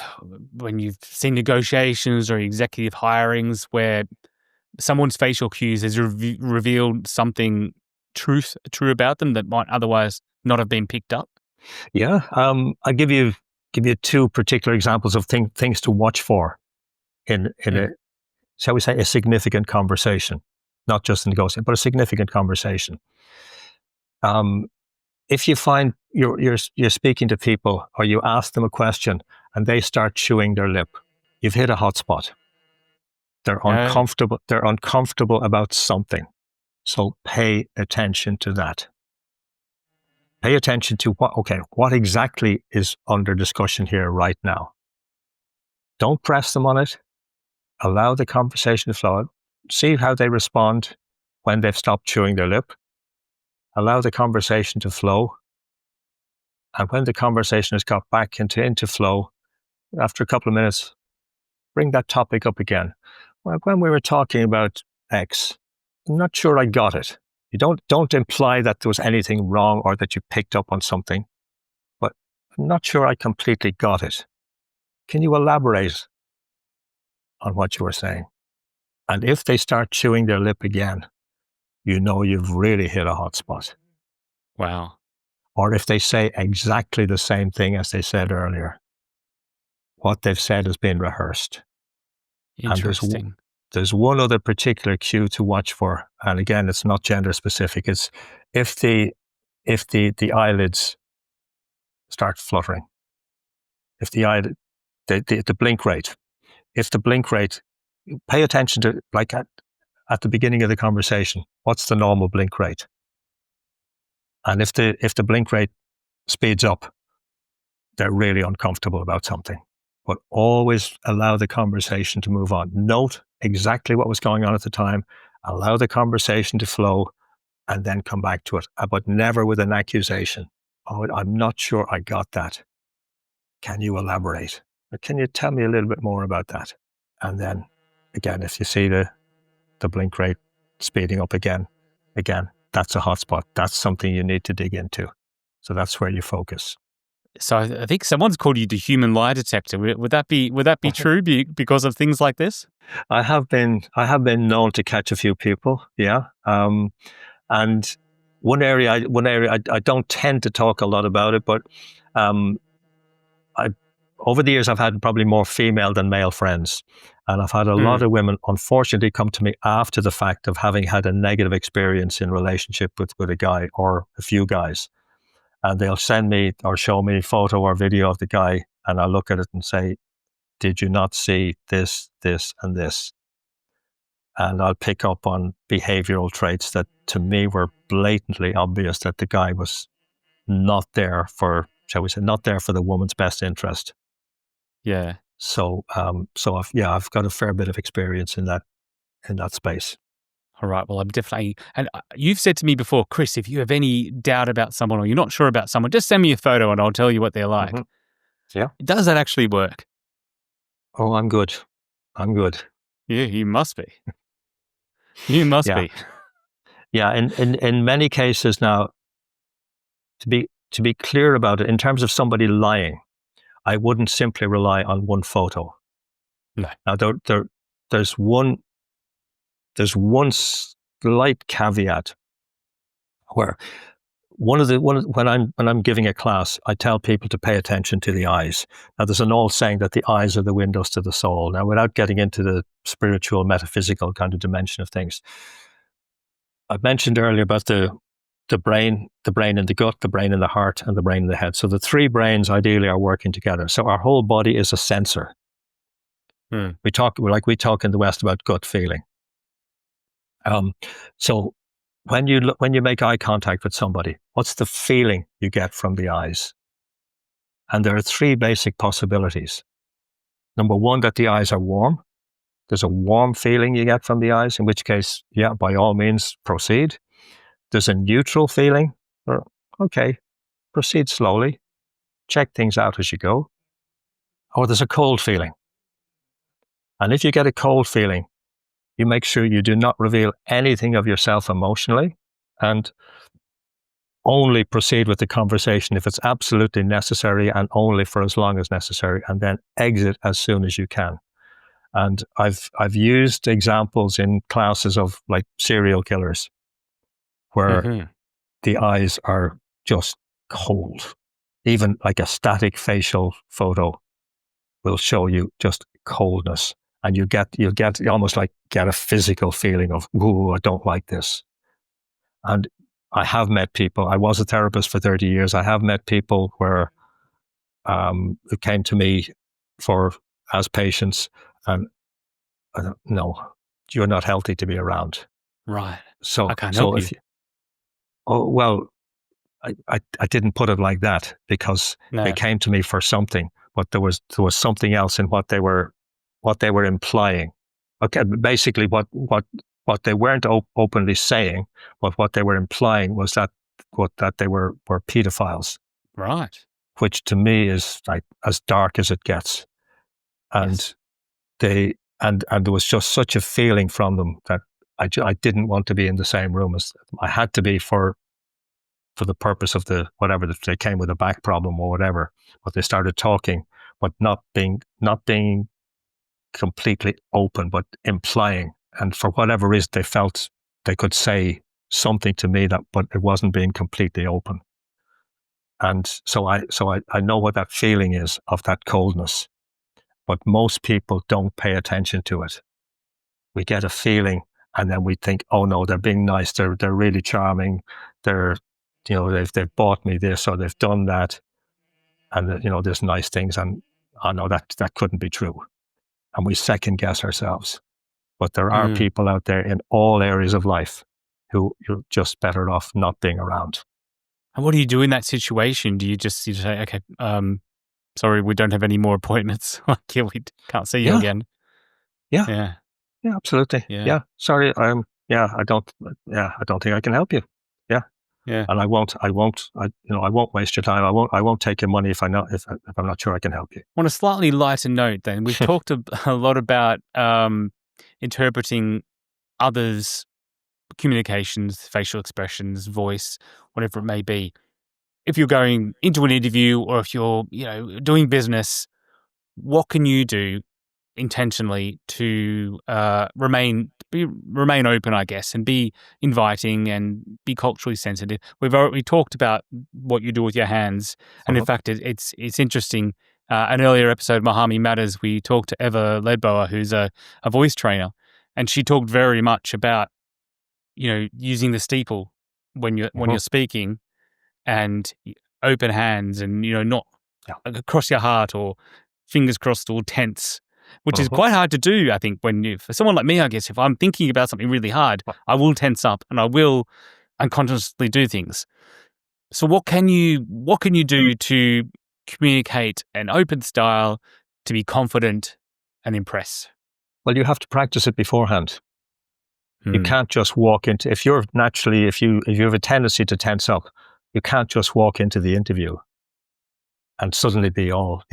when you've seen negotiations or executive hirings where someone's facial cues has revealed something true about them that might otherwise not have been picked up? Yeah, I'll give you 2 particular examples of things to watch for in a, shall we say, a significant conversation, not just a negotiation, but a significant conversation. If you find you're speaking to people, or you ask them a question and they start chewing their lip, you've hit a hot spot. They're uncomfortable. They're uncomfortable about something. So pay attention to that. Pay attention to what exactly is under discussion here right now. Don't press them on it. Allow the conversation to flow. See how they respond when they've stopped chewing their lip. Allow the conversation to flow. And when the conversation has got back into flow, after a couple of minutes, bring that topic up again. Well, when we were talking about X, I'm not sure I got it. You don't imply that there was anything wrong or that you picked up on something, but I'm not sure I completely got it. Can you elaborate on what you were saying? And if they start chewing their lip again, you know you've really hit a hot spot. Wow. Or if they say exactly the same thing as they said earlier, what they've said has been rehearsed. Interesting. And there's one other particular cue to watch for, and again, it's not gender specific. It's if the eyelids start fluttering, if the blink rate, if the blink rate, pay attention to, like at the beginning of the conversation, what's the normal blink rate? And if the blink rate speeds up, they're really uncomfortable about something. But always allow the conversation to move on. Note exactly what was going on at the time, allow the conversation to flow, and then come back to it, but never with an accusation. Oh, I'm not sure I got that. Can you elaborate? Or can you tell me a little bit more about that? And then, again, if you see the blink rate speeding up again, that's a hotspot. That's something you need to dig into. So that's where you focus. So I think someone's called you the Human Lie Detector. Would that be true because of things like this? I have been known to catch a few people, yeah. And one area I don't tend to talk a lot about it, but over the years I've had probably more female than male friends, and I've had a lot of women, unfortunately, come to me after the fact of having had a negative experience in relationship with a guy or a few guys. And they'll send me or show me photo or video of the guy, and I'll look at it and say, did you not see this, this, and this? And I'll pick up on behavioral traits that to me were blatantly obvious that the guy was not there for, shall we say, not there for the woman's best interest. Yeah. So I've got a fair bit of experience in that space. All right. Well, I'm definitely, and you've said to me before, Chris, if you have any doubt about someone or you're not sure about someone, just send me a photo and I'll tell you what they're like. Mm-hmm. Yeah. Does that actually work? Oh, I'm good. Yeah, you must be. You must be. Yeah. In many cases now, to be clear about it, in terms of somebody lying, I wouldn't simply rely on one photo. No. Now there's one slight caveat where when I'm giving a class, I tell people to pay attention to the eyes. Now there's an old saying that the eyes are the windows to the soul. Now, without getting into the spiritual, metaphysical kind of dimension of things, I mentioned earlier about the brain in the gut, the brain in the heart, and the brain in the head. So the three brains ideally are working together. So our whole body is a sensor. We talk in the West about gut feeling. So when you make eye contact with somebody, what's the feeling you get from the eyes? And there are three basic possibilities. Number one, that the eyes are warm. There's a warm feeling you get from the eyes, in which case, yeah, by all means, proceed. There's a neutral feeling, or okay, proceed slowly, check things out as you go. Or there's a cold feeling. And if you get a cold feeling, you make sure you do not reveal anything of yourself emotionally, and only proceed with the conversation if it's absolutely necessary, and only for as long as necessary, and then exit as soon as you can. And I've used examples in classes of like serial killers where the eyes are just cold. Even like a static facial photo will show you just coldness. And you almost like get a physical feeling of, ooh, I don't like this. And I have met people, I was a therapist for 30 years. I have met people where who came to me as patients, and no, you're not healthy to be around. Right. So I can't help you. Oh, well, I didn't put it like that, because they came to me for something. but there was something else in what they were implying. Okay, basically what they weren't openly saying, but what they were implying was that they were pedophiles. Right. Which to me is like as dark as it gets. And yes. and there was just such a feeling from them that I didn't want to be in the same room as them. I had to be for the purpose of the whatever, they came with a back problem or whatever, but they started talking, but not being completely open, but implying. And for whatever reason, they felt they could say something to me but it wasn't being completely open. And so I know what that feeling is of that coldness, but most people don't pay attention to it. We get a feeling and then we think, oh no, they're being nice. They're really charming. They've bought me this or they've done that. And there's nice things. And I know that couldn't be true. And we second guess ourselves. But there are people out there in all areas of life who you're just better off not being around. And what do you do in that situation? Do you just say, okay, sorry, we don't have any more appointments. We can't see you again. Yeah, absolutely. Yeah. Sorry, I don't think I can help you. Yeah. And I won't waste your time. I won't take your money if I'm not sure I can help you. On a slightly lighter note then, we've talked a lot about interpreting others' communications, facial expressions, voice, whatever it may be. If you're going into an interview or if you're, doing business, what can you do intentionally to remain open, I guess, and be inviting and be culturally sensitive? We've already talked about what you do with your hands, and in fact, it's interesting. An earlier episode, Muhami Matters, we talked to Eva Ledboer, who's a voice trainer, and she talked very much about using the steeple when you're speaking, and open hands, and not across your heart or fingers crossed or tense, which is quite hard to do, I think, for someone like me, I guess, if I'm thinking about something really hard, I will tense up and I will unconsciously do things. So what can you do to communicate an open style, to be confident and impress? Well, you have to practice it beforehand. You can't just walk into, if you have a tendency to tense up, you can't just walk into the interview and suddenly be all,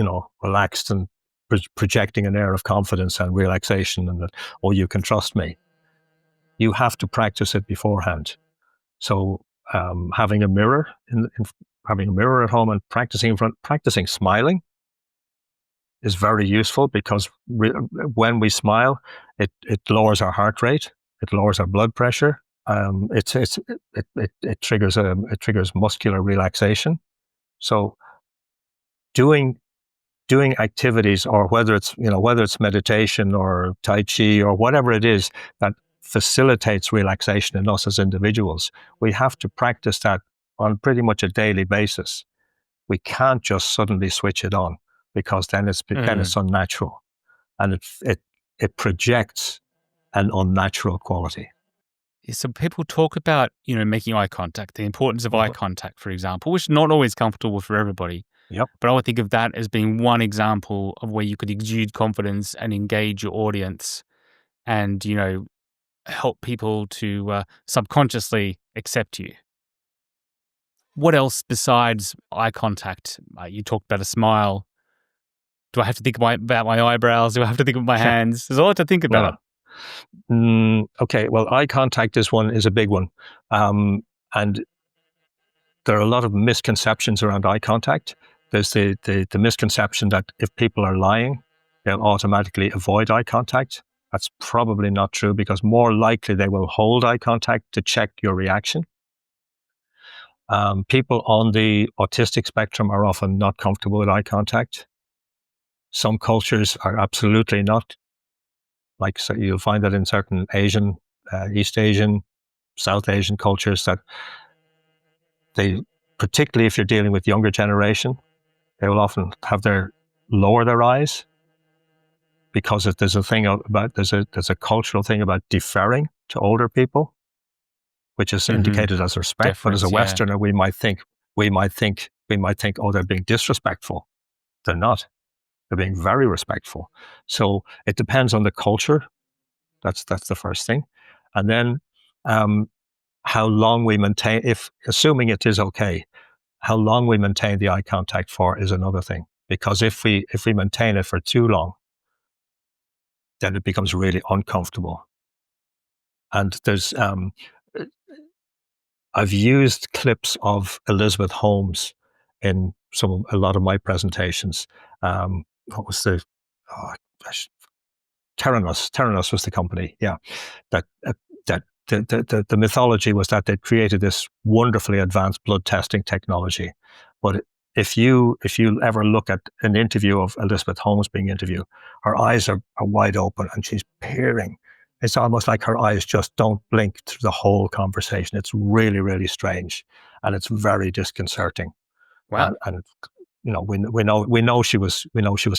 relaxed and projecting an air of confidence and relaxation and that, oh, you can trust me. You have to practice it beforehand. So having a mirror at home and practicing smiling is very useful, because when we smile, it lowers our heart rate, it lowers our blood pressure. It triggers muscular relaxation. So doing activities, or whether it's meditation or Tai Chi or whatever it is that facilitates relaxation in us as individuals, we have to practice that on pretty much a daily basis. We can't just suddenly switch it on, because then it's unnatural, and it projects an unnatural quality. So people talk about, making eye contact, the importance of eye contact, for example, which is not always comfortable for everybody. Yep. But I would think of that as being one example of where you could exude confidence and engage your audience and, help people to subconsciously accept you. What else besides eye contact? You talked about a smile. Do I have to think about my eyebrows? Do I have to think of my hands? There's a lot to think about. Okay, well, eye contact is a big one. And there are a lot of misconceptions around eye contact. There's the misconception that if people are lying, they'll automatically avoid eye contact. That's probably not true, because more likely they will hold eye contact to check your reaction. People on the autistic spectrum are often not comfortable with eye contact. Some cultures are absolutely not. So you'll find that in certain Asian, East Asian, South Asian cultures, that they, particularly if you're dealing with younger generation, they will often lower their eyes, because there's a cultural thing about deferring to older people, which is indicated as respect. But as a Westerner, we might think, oh, they're being disrespectful. They're not. They're being very respectful. So it depends on the culture. That's the first thing. And then how long we maintain, if assuming it is okay, how long we maintain the eye contact for is another thing. Because if we maintain it for too long, then it becomes really uncomfortable. And there's I've used clips of Elizabeth Holmes in a lot of my presentations. What was the Terranus was the company. Yeah, that the mythology was that they'd created this wonderfully advanced blood testing technology, but if you ever look at an interview of Elizabeth Holmes being interviewed, her eyes are wide open and she's peering. It's almost like her eyes just don't blink through the whole conversation. It's really, really strange, and it's very disconcerting. Wow. And you know, we know she was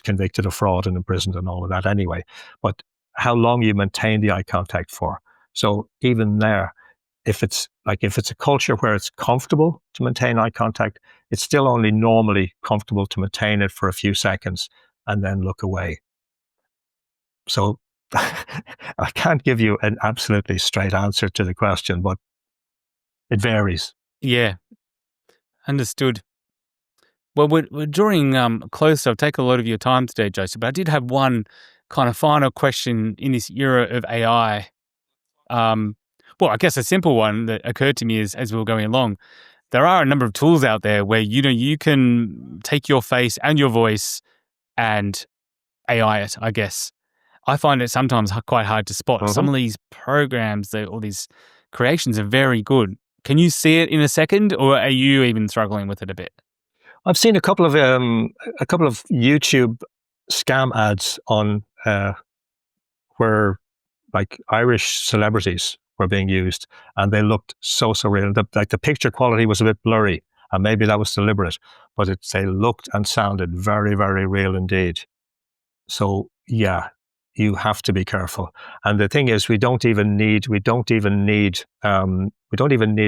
convicted of fraud and imprisoned and all of that anyway. But how long you maintain the eye contact for? So even there, if it's a culture where it's comfortable to maintain eye contact, it's still only normally comfortable to maintain it for a few seconds and then look away. So I can't give you an absolutely straight answer to the question, but it varies. Yeah, understood. Well, we're drawing close, so I've taken a lot of your time today, Joseph, but I did have one kind of final question in this era of AI. Well, I guess a simple one that occurred to me as we were going along. There are a number of tools out there where, you can take your face and your voice and AI it, I guess. I find it sometimes quite hard to spot. Mm-hmm. Some of these programs, all these creations are very good. Can you see it in a second, or are you even struggling with it a bit? I've seen a couple of YouTube scam ads on where like Irish celebrities were being used, and they looked so real. The picture quality was a bit blurry, and maybe that was deliberate, but they looked and sounded very, very real indeed. So yeah, you have to be careful. And the thing is, we don't even need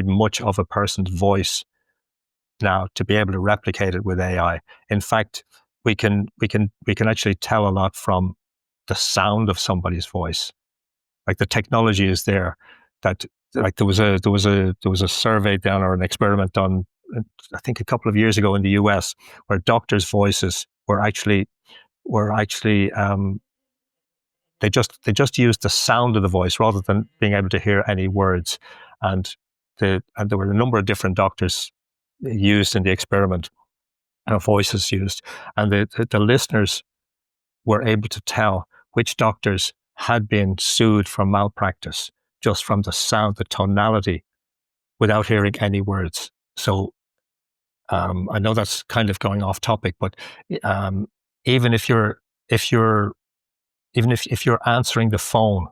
much of a person's voice now to be able to replicate it with AI. In fact, we can actually tell a lot from the sound of somebody's voice. Like the technology is there. That like there was a survey done or an experiment done, I think a couple of years ago in the US, where doctors' voices were actually they just used the sound of the voice rather than being able to hear any words, and there were a number of different doctors used in the experiment, voices used, and the listeners were able to tell which doctors had been sued for malpractice just from the sound, the tonality, without hearing any words. So I know that's kind of going off topic, but even if you're answering the phone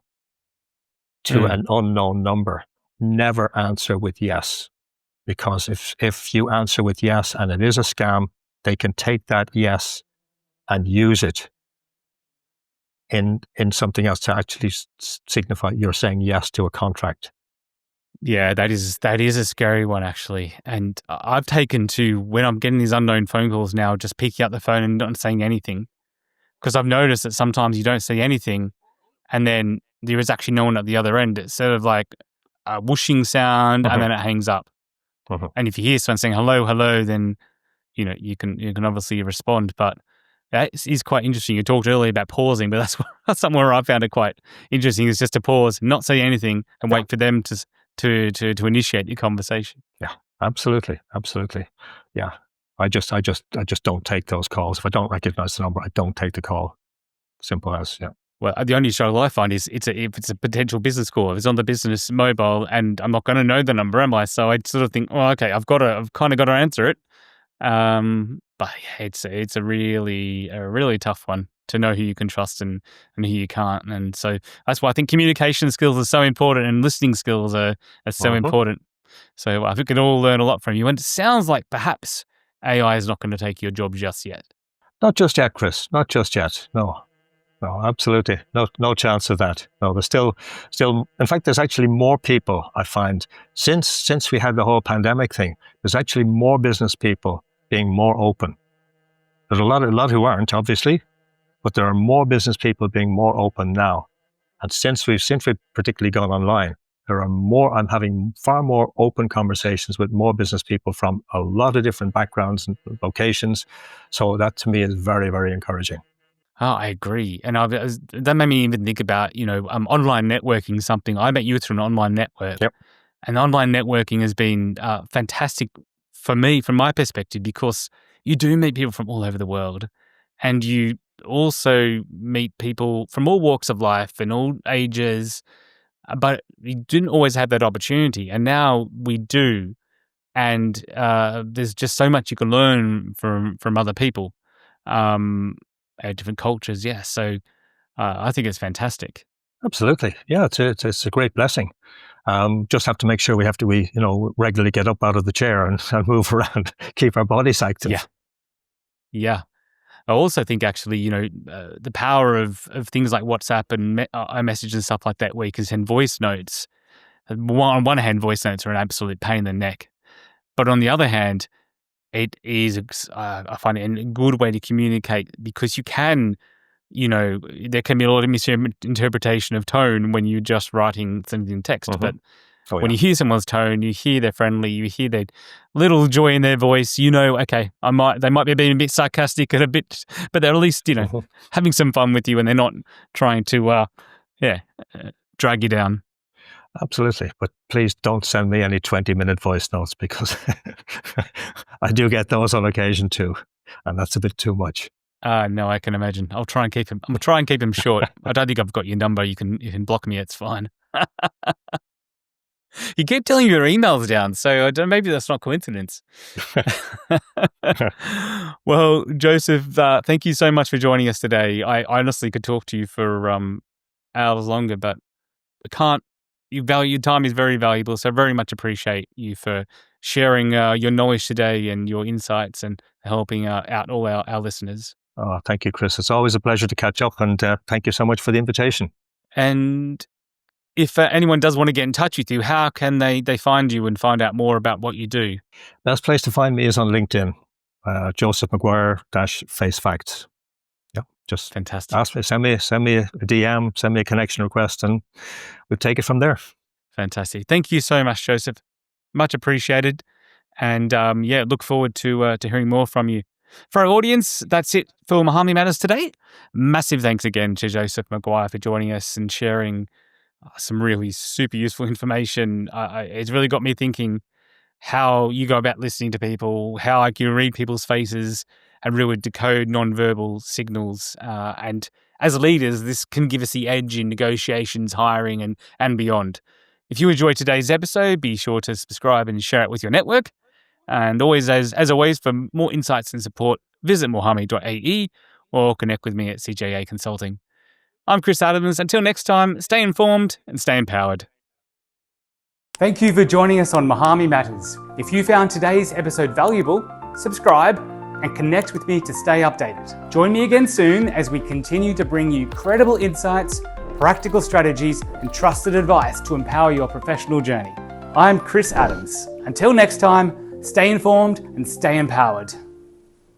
to an unknown number, never answer with yes. Because if you answer with yes and it is a scam, they can take that yes and use it in something else to actually signify you're saying yes to a contract. Yeah, that is a scary one, actually. And I've taken to, when I'm getting these unknown phone calls now, just picking up the phone and not saying anything. Because I've noticed that sometimes you don't say anything and then there is actually no one at the other end. It's sort of like a whooshing sound and then it hangs up. And if you hear someone saying hello, then you can obviously respond. But that is quite interesting. You talked earlier about pausing, but that's something where I found it quite interesting, is just to pause, not say anything, and wait for them to initiate the conversation. Yeah, absolutely. Yeah, I just don't take those calls. If I don't recognize the number, I don't take the call. Simple as. Yeah. Well, the only struggle I find is if it's a potential business call, if it's on the business mobile, and I'm not going to know the number, am I? So I sort of think, oh, okay, I've kind of got to answer it. But yeah, it's a really tough one to know who you can trust and who you can't. And so that's why I think communication skills are so important and listening skills are so important. So I think we can all learn a lot from you. And it sounds like perhaps AI is not going to take your job just yet. Not just yet, Chris. Not just yet. No, absolutely. No chance of that. No, there's still, in fact, there's actually more people, I find, since we had the whole pandemic thing, there's actually more business people being more open. There's a lot who aren't, obviously, but there are more business people being more open now. And since we've particularly gone online, I'm having far more open conversations with more business people from a lot of different backgrounds and locations. So that to me is very, very encouraging. Oh, I agree. And that made me even think about, online networking, something. I met you through an online network. Yep. And online networking has been fantastic for me, from my perspective, because you do meet people from all over the world. And you also meet people from all walks of life and all ages, but you didn't always have that opportunity. And now we do. And there's just so much you can learn from other people, different cultures. Yeah. So I think it's fantastic. Absolutely. Yeah, it's a great blessing. Just have to make sure we regularly get up out of the chair and move around, keep our bodies active. Yeah. Yeah. I also think actually, the power of things like WhatsApp and iMessage and stuff like that, where you can send voice notes. On one hand, voice notes are an absolute pain in the neck. But on the other hand, it is, I find it a good way to communicate, because you can, there can be a lot of misinterpretation of tone when you're just writing something in text. Mm-hmm. But when you hear someone's tone, you hear they're friendly, you hear their little joy in their voice, okay, they might be being a bit sarcastic and but they're at least, having some fun with you, and they're not trying to, drag you down. Absolutely. But please don't send me any 20-minute voice notes, because I do get those on occasion too. And that's a bit too much. No, I can imagine. I'm gonna try and keep them short. I don't think I've got your number. You can block me. It's fine. You keep telling your emails down, so maybe that's not coincidence. Well, Joseph, thank you so much for joining us today. I honestly could talk to you for hours longer, but I can't. Your time is very valuable, so I very much appreciate you for sharing your knowledge today and your insights, and helping out all our listeners. Oh, thank you, Chris. It's always a pleasure to catch up, and thank you so much for the invitation. And if anyone does want to get in touch with you, how can they find you and find out more about what you do? Best place to find me is on LinkedIn, Joseph McGuire FaceFacts. Yeah, just fantastic. Ask me, send me a DM, send me a connection request, and we'll take it from there. Fantastic. Thank you so much, Joseph. Much appreciated. And look forward to hearing more from you. For our audience, that's it for Muhami Matters today. Massive thanks again to Joseph McGuire for joining us and sharing some really super useful information. It's really got me thinking how you go about listening to people, how I can read people's faces and really decode nonverbal signals. And as leaders, this can give us the edge in negotiations, hiring, and beyond. If you enjoyed today's episode, be sure to subscribe and share it with your network. And always, as always, for more insights and support, visit muhami.ae or connect with me at CJA Consulting. I'm Chris Adams. Until next time, stay informed and stay empowered. Thank you for joining us on Muhami Matters. If you found today's episode valuable, subscribe and connect with me to stay updated. Join me again soon as we continue to bring you credible insights, practical strategies, and trusted advice to empower your professional journey. I'm Chris Adams. Until next time, stay informed and stay empowered.